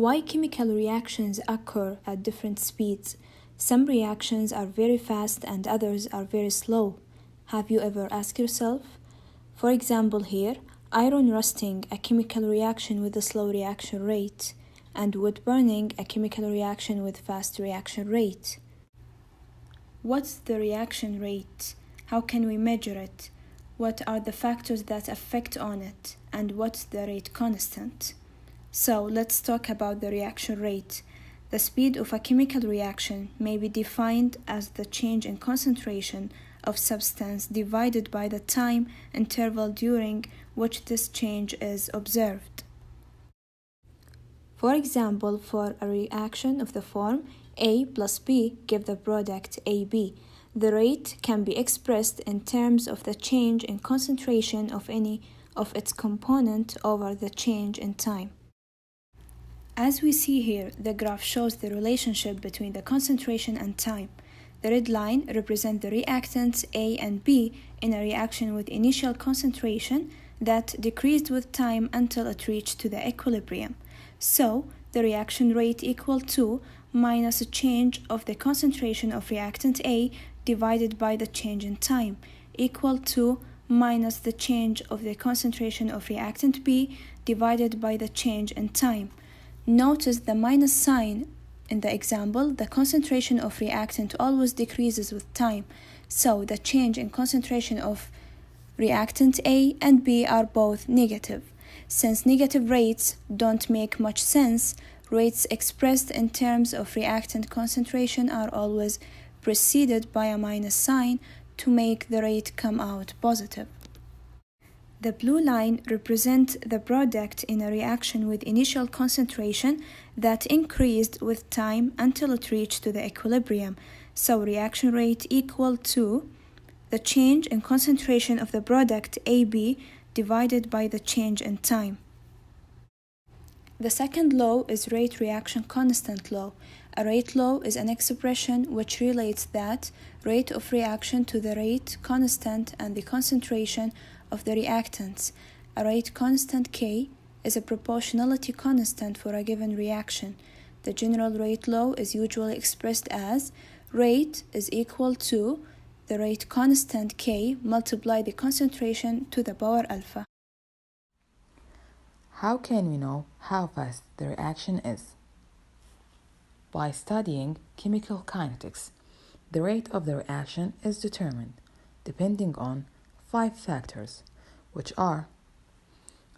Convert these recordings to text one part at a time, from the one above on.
Why chemical reactions occur at different speeds? Some reactions are very fast and others are very slow. Have you ever asked yourself? For example here, iron rusting, a chemical reaction with a slow reaction rate, and wood burning, a chemical reaction with fast reaction rate. What's the reaction rate? How can we measure it? What are the factors that affect on it? And what's the rate constant? So let's talk about the reaction rate. The speed of a chemical reaction may be defined as the change in concentration of substance divided by the time interval during which this change is observed. For example, for a reaction of the form A plus B give the product AB, the rate can be expressed in terms of the change in concentration of any of its component over the change in time. As we see here, the graph shows the relationship between the concentration and time. The red line represents the reactants A and B in a reaction with initial concentration that decreased with time until it reached to the equilibrium. So, the reaction rate equal to minus a change of the concentration of reactant A divided by the change in time, equal to minus the change of the concentration of reactant B divided by the change in time. Notice the minus sign in the example. The concentration of reactant always decreases with time, so the change in concentration of reactant A and B are both negative. Since negative rates don't make much sense, rates expressed in terms of reactant concentration are always preceded by a minus sign to make the rate come out positive. The blue line represents the product in a reaction with initial concentration that increased with time until it reached to the equilibrium, so reaction rate equal to the change in concentration of the product AB divided by the change in time. The second law is rate reaction constant law. A rate law is an expression which relates that rate of reaction to the rate constant and the concentration of the reactants. A rate constant K is a proportionality constant for a given reaction. The general rate law is usually expressed as rate is equal to the rate constant K multiply the concentration to the power alpha. How can we know how fast the reaction is? By studying chemical kinetics, the rate of the reaction is determined depending on 5 factors, which are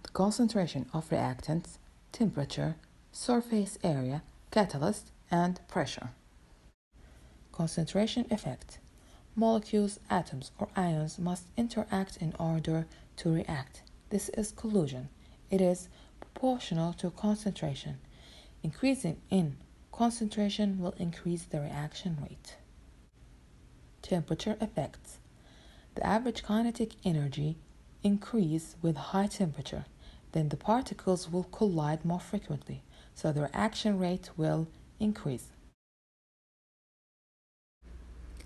the concentration of reactants, temperature, surface area, catalyst, and pressure. Concentration effect. Molecules, atoms, or ions must interact in order to react. This is collision. It is proportional to concentration. Increasing in concentration will increase the reaction rate. Temperature effects. The average kinetic energy increases with high temperature, then the particles will collide more frequently, so the reaction rate will increase.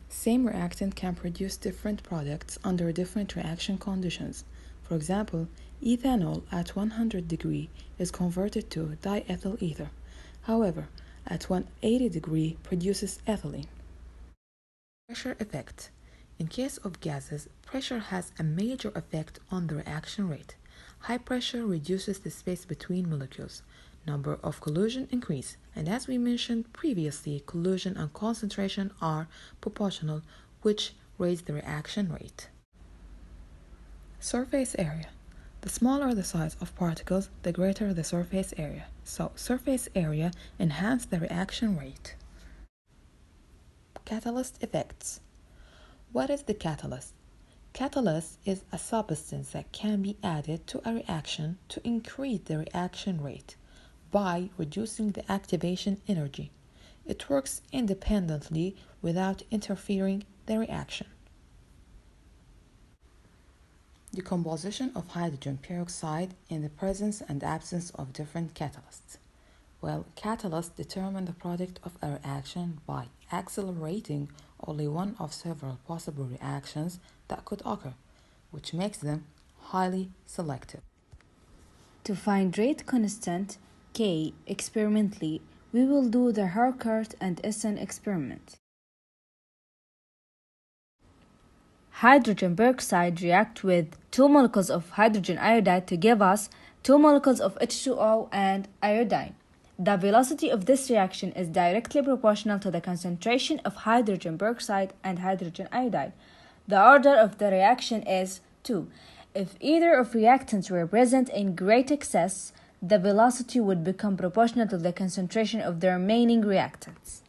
Same reactant can produce different products under different reaction conditions. For example, ethanol at 100 degrees is converted to diethyl ether. However, at 180 degrees produces ethylene. Pressure effect. In case of gases, pressure has a major effect on the reaction rate. High pressure reduces the space between molecules. Number of collision increase, and as we mentioned previously, collision and concentration are proportional, which raise the reaction rate. Surface area. The smaller the size of particles, the greater the surface area. So surface area enhances the reaction rate. Catalyst effects. What is the catalyst? Catalyst is a substance that can be added to a reaction to increase the reaction rate by reducing the activation energy. It works independently without interfering the reaction. Decomposition of hydrogen peroxide in the presence and absence of different catalysts. Well, catalysts determine the product of a reaction by accelerating only one of several possible reactions that could occur, which makes them highly selective. To find rate constant, K experimentally, we will do the Harkart and Essen experiment. Hydrogen peroxide react with 2 molecules of hydrogen iodide to give us 2 molecules of H2O and iodine. The velocity of this reaction is directly proportional to the concentration of hydrogen peroxide and hydrogen iodide. The order of the reaction is 2. If either of reactants were present in great excess, the velocity would become proportional to the concentration of the remaining reactants.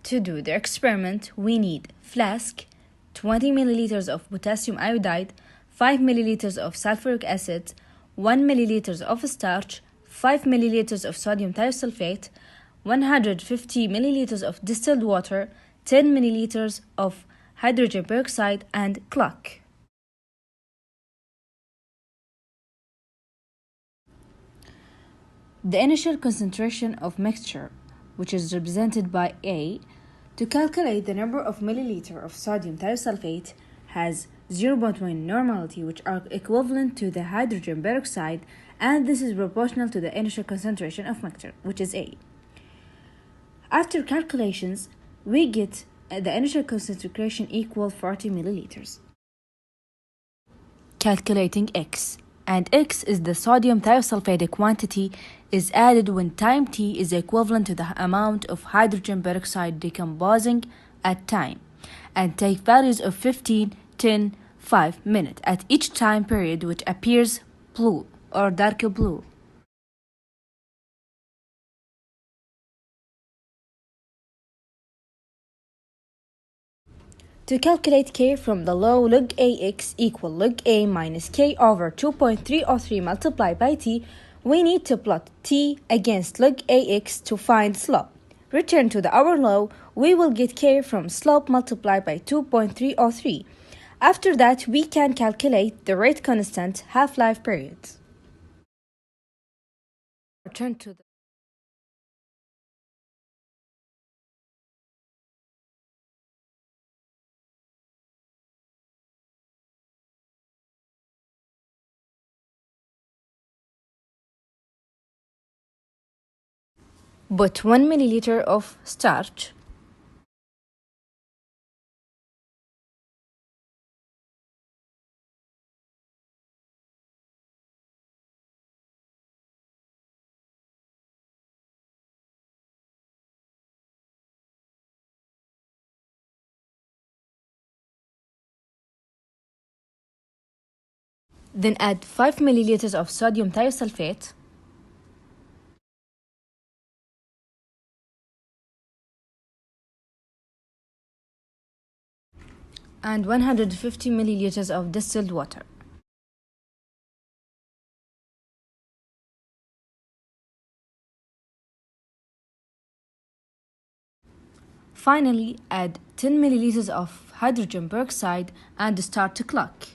To do the experiment, we need flask, 20 milliliters of potassium iodide, 5 milliliters of sulfuric acid, 1 milliliters of starch, 5 milliliters of sodium thiosulfate, 150 milliliters of distilled water, 10 milliliters of hydrogen peroxide, and clock. The initial concentration of mixture, which is represented by A, to calculate the number of milliliter of sodium thiosulfate has 0.1 normality, which are equivalent to the hydrogen peroxide, and this is proportional to the initial concentration of mixture, which is A. After calculations, we get the initial concentration equal 40 milliliters. Calculating X, and X is the sodium thiosulfate quantity is added when time t is equivalent to the amount of hydrogen peroxide decomposing at time, and take values of 15, 10, 5 minutes at each time period, which appears blue or darker blue. To calculate K from the law log AX equal log A minus K over 2.303 multiplied by T, we need to plot T against log AX to find slope. Return to our law, we will get K from slope multiplied by 2.303. After that, we can calculate the rate constant half-life period. Return to the Put 1 milliliter of starch, then add 5 milliliters of sodium thiosulfate, and 150 milliliters of distilled water. Finally, add 10 milliliters of hydrogen peroxide and start to clock.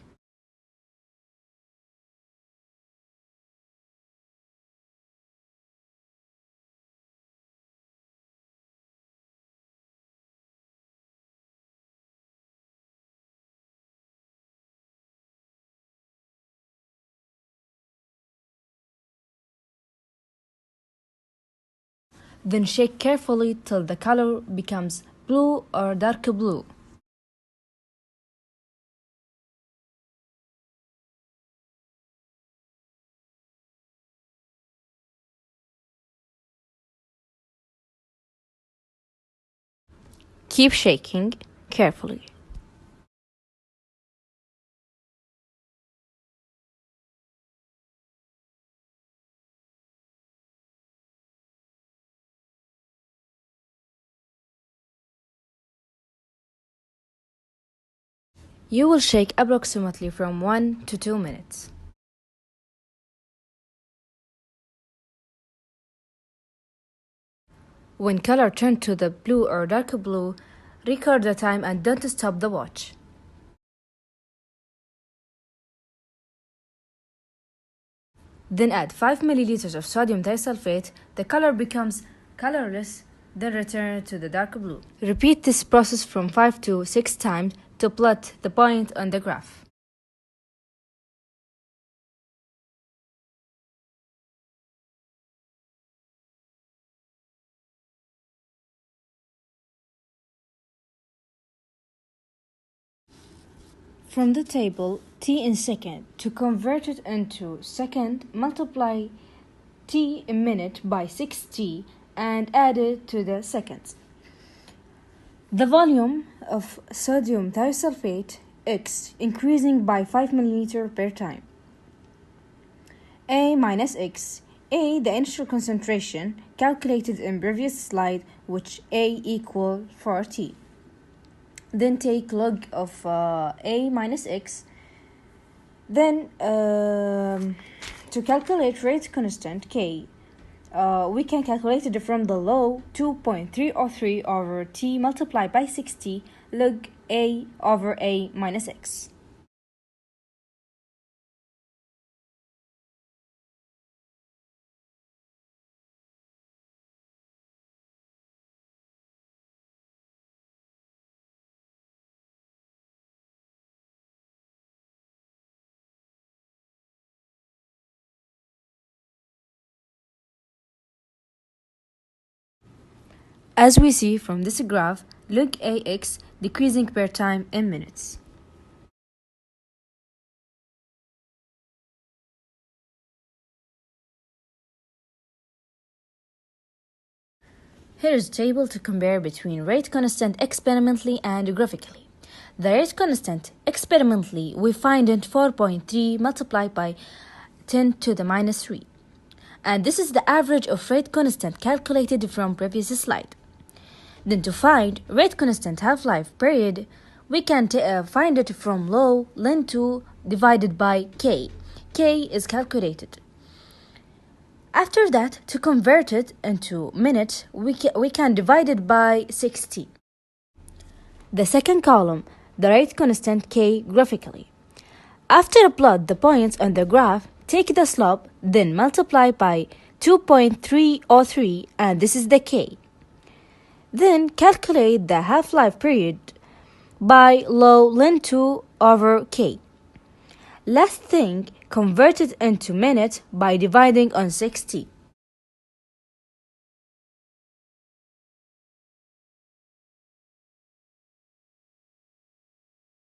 Then shake carefully till the color becomes blue or dark blue. Keep shaking carefully. You will shake approximately from 1 to 2 minutes. When color turns to the blue or dark blue, record the time and don't stop the watch. Then add 5 milliliters of sodium thiosulfate. The color becomes colorless, then return to the dark blue. Repeat this process from 5 to 6 times to plot the point on the graph. From the table t in second, to convert it into second, multiply t in minute by 6t and add it to the seconds. The volume of sodium thiosulfate X increasing by 5 milliliter per time. A minus X. A, the initial concentration calculated in previous slide, which A equal 4T. Then take log of A minus X. Then to calculate rate constant K, we can calculate it from the law 2.303 over T multiplied by 60 log A over A minus X. As we see from this graph, log AX decreasing per time in minutes. Here is a table to compare between rate constant experimentally and graphically. The rate constant experimentally we find in 4.3 multiplied by 10 to the minus 3. And this is the average of rate constant calculated from previous slide. Then to find rate constant half-life period, we can find it from law ln2 divided by k. K is calculated. After that, to convert it into minutes, we can divide it by 60. The second column, the rate constant k graphically. After plot the points on the graph, take the slope, then multiply by 2.303, and this is the k. Then calculate the half-life period by log ln2 over k. Last thing, convert it into minutes by dividing on 60.